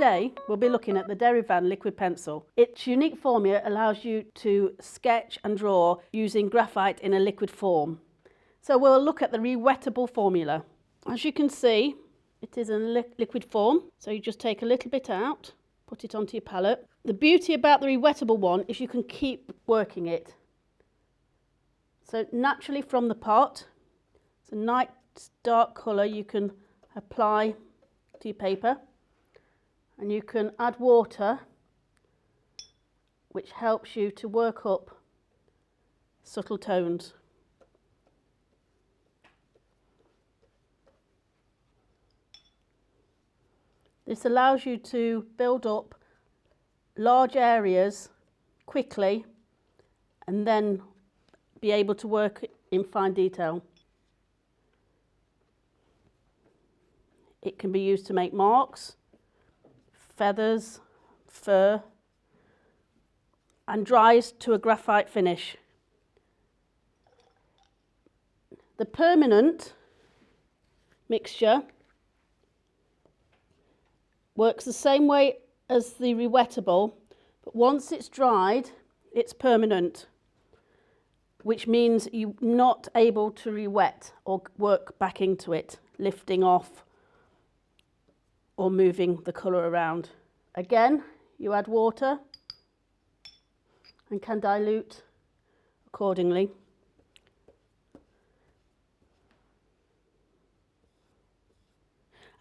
Today we'll be looking at the Derivan Liquid Pencil. Its unique formula allows you to sketch and draw using graphite in a liquid form. So we'll look at the rewettable formula. As you can see, it is in liquid form, so you just take a little bit out, put it onto your palette. The beauty about the rewettable one is you can keep working it. So naturally from the pot, it's a nice dark colour you can apply to your paper, and you can add water, which helps you to work up subtle tones. This allows you to build up large areas quickly and then be able to work in fine detail. It can be used to make marks, feathers, fur, and dries to a graphite finish. The permanent mixture works the same way as the rewettable, but once it's dried, it's permanent, which means you're not able to rewet or work back into it, lifting off or moving the colour around. Again, you add water and can dilute accordingly.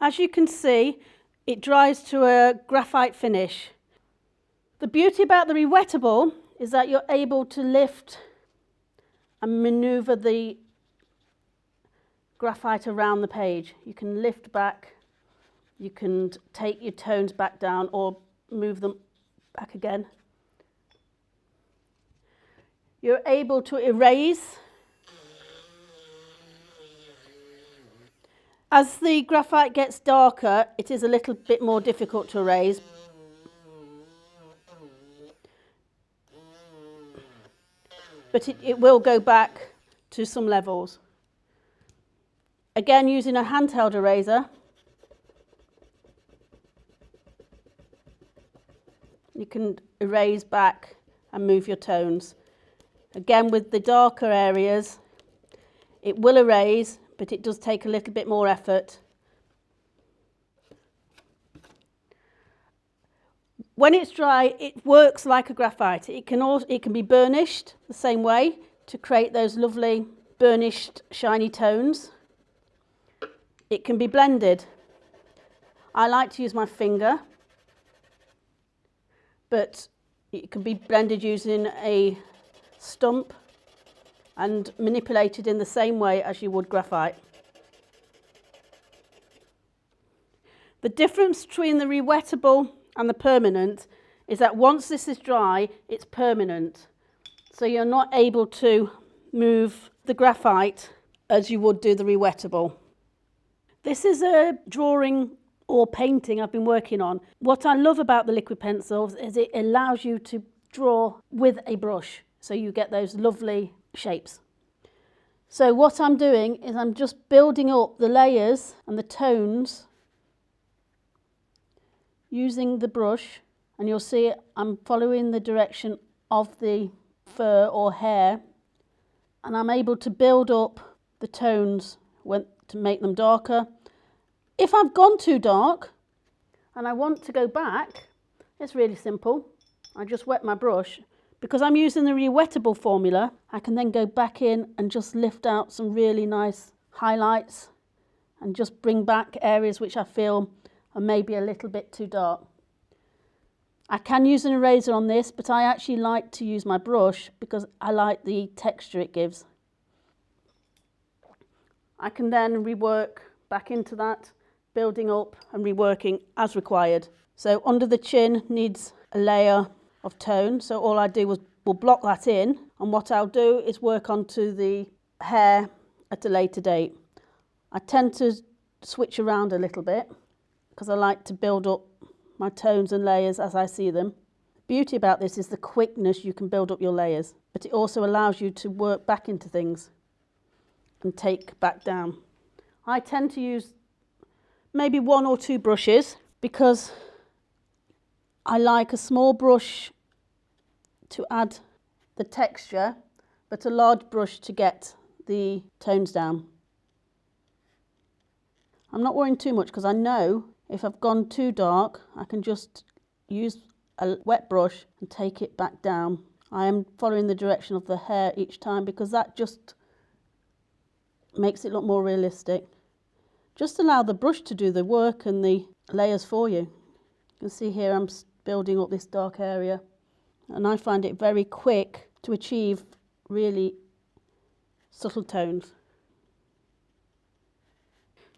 As you can see, it dries to a graphite finish. The beauty about the rewettable is that you're able to lift and manoeuvre the graphite around the page. You can lift back, you can take your tones back down or move them back again. You're able to erase. As the graphite gets darker, it is a little bit more difficult to erase. But it will go back to some levels. Again, using a handheld eraser, you can erase back and move your tones. Again, with the darker areas, it will erase, but it does take a little bit more effort. When it's dry, it works like a graphite. It can be burnished the same way to create those lovely burnished shiny tones. It can be blended. I like to use my finger, but it can be blended using a stump and manipulated in the same way as you would graphite. The difference between the rewettable and the permanent is that once this is dry, it's permanent. So you're not able to move the graphite as you would do the rewettable. This is a drawing or painting I've been working on. What I love about the liquid pencils is it allows you to draw with a brush, so you get those lovely shapes. So what I'm doing is I'm just building up the layers and the tones using the brush, and you'll see I'm following the direction of the fur or hair, and I'm able to build up the tones to make them darker. If I've gone too dark and I want to go back, it's really simple. I just wet my brush. Because I'm using the rewettable formula, I can then go back in and just lift out some really nice highlights and just bring back areas which I feel are maybe a little bit too dark. I can use an eraser on this, but I actually like to use my brush because I like the texture it gives. I can then rework back into that, building up and reworking as required. So under the chin needs a layer of tone, so all I do will block that in, and what I'll do is work onto the hair at a later date. I tend to switch around a little bit because I like to build up my tones and layers as I see them. The beauty about this is the quickness you can build up your layers, but it also allows you to work back into things and take back down. I tend to use maybe one or two brushes because I like a small brush to add the texture, but a large brush to get the tones down. I'm not worrying too much because I know if I've gone too dark, I can just use a wet brush and take it back down. I am following the direction of the hair each time because that just makes it look more realistic. Just allow the brush to do the work and the layers for you. You can see here I'm building up this dark area, and I find it very quick to achieve really subtle tones.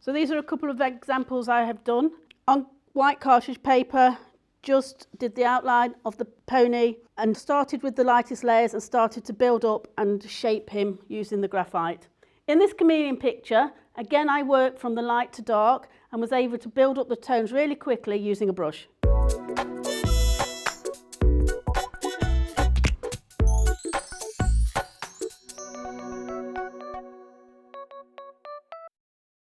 So these are a couple of examples I have done. On white cartridge paper, just did the outline of the pony and started with the lightest layers and started to build up and shape him using the graphite. In this chameleon picture, again I worked from the light to dark and was able to build up the tones really quickly using a brush.